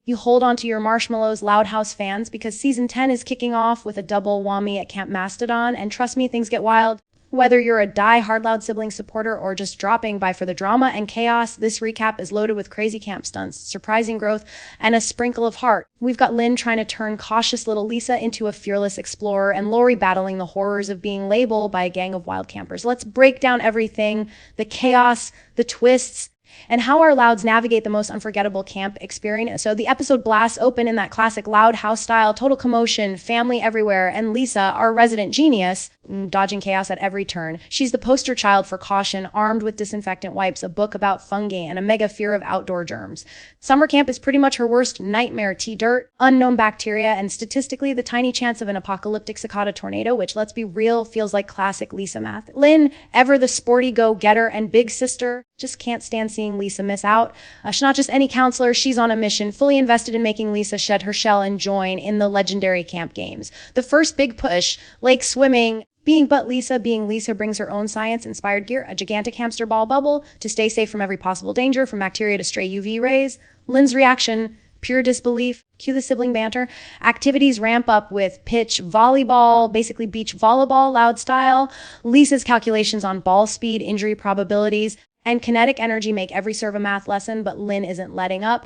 You hold onto your marshmallows, Loud House fans, because season 10 is kicking off with a double whammy at Camp Mastodon, and trust me, things get wild. Whether you're a die-hard Loud sibling supporter or just dropping by for the drama and chaos, this recap is loaded with crazy camp stunts, surprising growth, and a sprinkle of heart. We've got Lynn trying to turn cautious little Lisa into a fearless explorer, and Lori battling the horrors of being labeled by a gang of wild campers. Let's break down everything, the chaos, the twists, and how our Louds navigate the most unforgettable camp experience. So the episode blasts open in that classic Loud House style, total commotion, family everywhere, and Lisa, our resident genius, dodging chaos at every turn. She's the poster child for caution, armed with disinfectant wipes, a book about fungi, and a mega fear of outdoor germs. Summer camp is pretty much her worst nightmare. T-dirt, unknown bacteria, and statistically the tiny chance of an apocalyptic cicada tornado, which, let's be real, feels like classic Lisa math. Lynn, ever the sporty go-getter and big sister, just can't stand seeing Lisa miss out. She's not just any counselor, she's on a mission, fully invested in making Lisa shed her shell and join in the legendary camp games. The first big push, lake swimming, being Lisa brings her own science-inspired gear, a gigantic hamster ball bubble to stay safe from every possible danger, from bacteria to stray UV rays. Lynn's reaction, pure disbelief. Cue the sibling banter. Activities ramp up with pitch volleyball, basically beach volleyball, Loud style. Lisa's calculations on ball speed, injury probabilities, and kinetic energy make every serve a math lesson, but Lynn isn't letting up.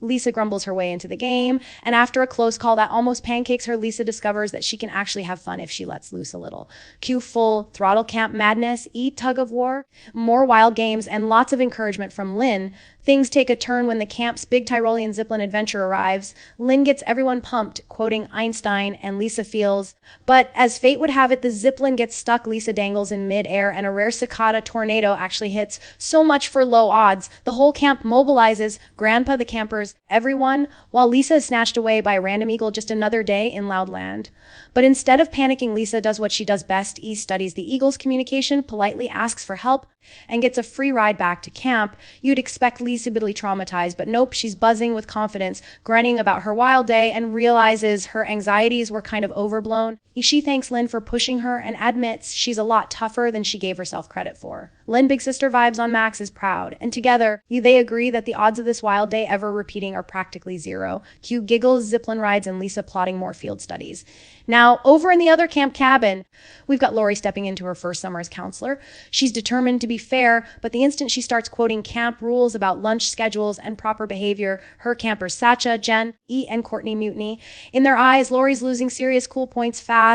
Lisa grumbles her way into the game, and after a close call that almost pancakes her, Lisa discovers that she can actually have fun if she lets loose a little. Cue full throttle camp madness, tug of war, more wild games, and lots of encouragement from Lynn. Things take a turn when the camp's big Tyrolean zipline adventure arrives. Lynn gets everyone pumped, quoting Einstein, and Lisa feels. But as fate would have it, the zipline gets stuck, Lisa dangles in midair, and a rare cicada tornado actually hits. So much for low odds. The whole camp mobilizes, Grandpa, the campers, everyone, while Lisa is snatched away by a random eagle. Just another day in Loudland. But instead of panicking, Lisa does what she does best. Studies the eagle's communication, politely asks for help, and gets a free ride back to camp. You'd expect Lisa to be traumatized, but nope, she's buzzing with confidence, grunting about her wild day, and realizes her anxieties were kind of overblown. She thanks Lynn for pushing her and admits she's a lot tougher than she gave herself credit for. Lynn big sister vibes on Max is proud, and together they agree that the odds of this wild day ever repeating are practically zero. Cue giggles, zipline rides, and Lisa plotting more field studies. Now, over in the other camp cabin, we've got Lori stepping into her first summer as counselor. She's determined to be fair, but the instant she starts quoting camp rules about lunch schedules and proper behavior, her campers Sacha, Jen, and Courtney mutiny. In their eyes, Lori's losing serious cool points fast.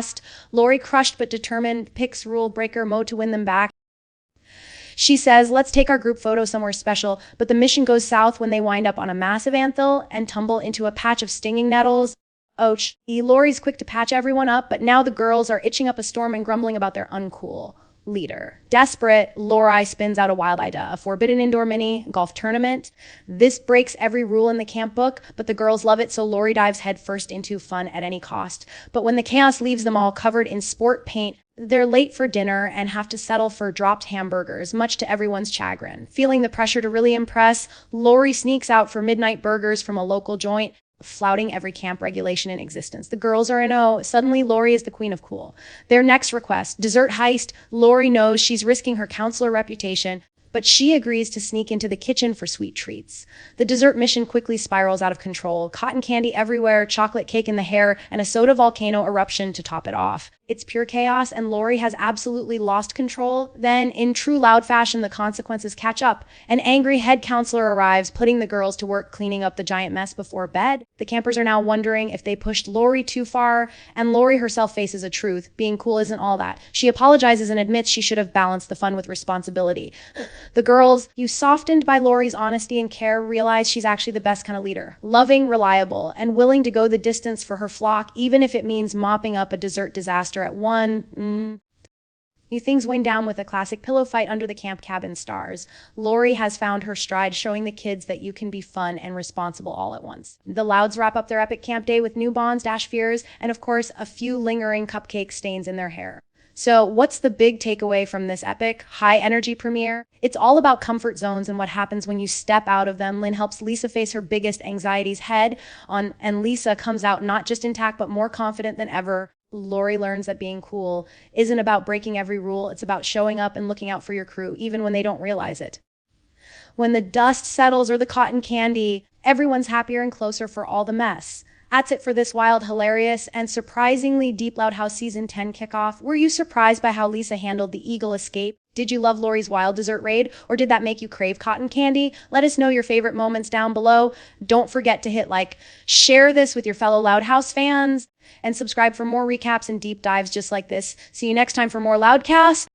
Lori, crushed but determined, picks rule breaker Mo to win them back. She says, let's take our group photo somewhere special, but the mission goes south when they wind up on a massive anthill and tumble into a patch of stinging nettles. Ouch. Lori's quick to patch everyone up, but now the girls are itching up a storm and grumbling about their uncool leader. Desperate, Lori spins out a wild idea, a forbidden indoor mini golf tournament. This breaks every rule in the camp book, but the girls love it, so Lori dives headfirst into fun at any cost. But when the chaos leaves them all covered in sport paint, they're late for dinner and have to settle for dropped hamburgers, much to everyone's chagrin. Feeling the pressure to really impress, Lori sneaks out for midnight burgers from a local joint, flouting every camp regulation in existence. The girls are in awe. Suddenly, Lori is the queen of cool. Their next request, dessert heist. Lori knows she's risking her counselor reputation, but she agrees to sneak into the kitchen for sweet treats. The dessert mission quickly spirals out of control. Cotton candy everywhere, chocolate cake in the hair, and a soda volcano eruption to top it off. It's pure chaos, and Lori has absolutely lost control. Then, in true Loud fashion, the consequences catch up. An angry head counselor arrives, putting the girls to work cleaning up the giant mess before bed. The campers are now wondering if they pushed Lori too far, and Lori herself faces a truth. Being cool isn't all that. She apologizes and admits she should have balanced the fun with responsibility. The girls, softened by Lori's honesty and care, realize she's actually the best kind of leader. Loving, reliable, and willing to go the distance for her flock, even if it means mopping up a dessert disaster at one. Things wind down with a classic pillow fight under the camp cabin stars. Lori has found her stride, showing the kids that you can be fun and responsible all at once. The Louds wrap up their epic camp day with new bonds, dash fears, and of course, a few lingering cupcake stains in their hair. So what's the big takeaway from this epic, high-energy premiere? It's all about comfort zones and what happens when you step out of them. Lynn helps Lisa face her biggest anxieties head on, and Lisa comes out not just intact, but more confident than ever. Lori learns that being cool isn't about breaking every rule. It's about showing up and looking out for your crew, even when they don't realize it. When the dust settles or the cotton candy Everyone's happier and closer for all the mess. That's it for this wild, hilarious, and surprisingly deep Loud House Season 10 kickoff. Were you surprised by how Lisa handled the Eagle escape? Did you love Lori's wild dessert raid, or did that make you crave cotton candy? Let us know your favorite moments down below. Don't forget to hit like, share this with your fellow Loud House fans, and subscribe for more recaps and deep dives just like this. See you next time for more Loudcast.